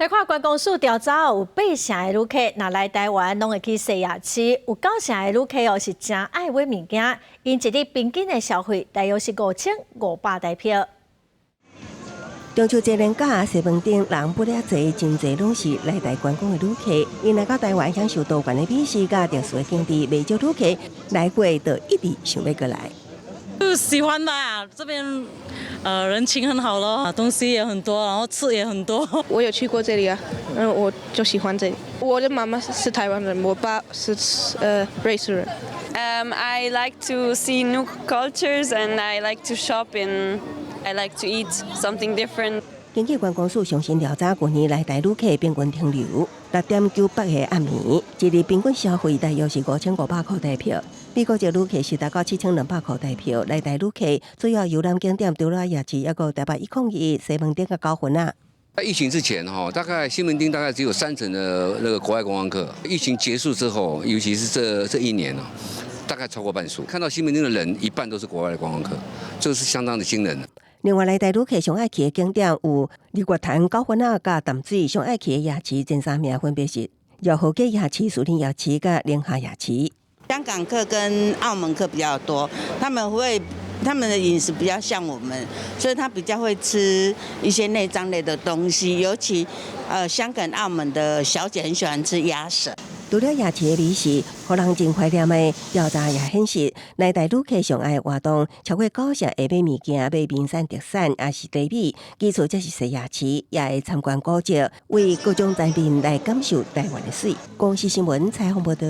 来看观光署调查，有8成的旅客若来台湾，拢会去西亚市；有9成的旅客是真爱买物件，因一日平均的消费大约是5500台票。中秋节连假，西门町人不了多，真侪拢是来台观光的旅客。因来到台湾享受多元的美食甲特殊的景点，未少旅客来过就一直想要过来。喜欢吧，这边人情很好咯，东西也很多，然后吃也很多。我有去过这里啊，我就喜欢这里。我的妈妈是台湾人，我爸是瑞士人。I like to see new cultures and I like to shop and I like to eat something different. 根据观光署最新调查，今年来台旅客平均停留6.98个暗暝，一日平均消费大约是5500块台票。美国籍旅客是达到7200块台票，来台旅客主要游览景点除了夜市，还有台北101、西门町甲高雄啊。在疫情之前大概西门町大概只有3成的那个国外观光客。疫情结束之后，尤其是这1年大概超过半数。看到西门町的人，一半都是国外的观光客，这是相当的惊人。另外，来台旅客上爱去的景点有日月潭、高分仔、甲淡水；上爱去的夜市前3名分别是饶河街夜市、树林夜市、甲宁夏夜市。香港客跟澳门客比较多，他们的饮食比较像我们，所以他比较会吃一些内脏类的东西，尤其香港、澳门的小姐很喜欢吃鸭舌。除了夜市的美食，互人真怀念的调查也显示，来台旅客上爱的活动超过9成会买物件、买名产特产，也是地米。其次则是踅夜市，也会参观古迹，为各种人民来感受台湾的水。广西新闻采访报道。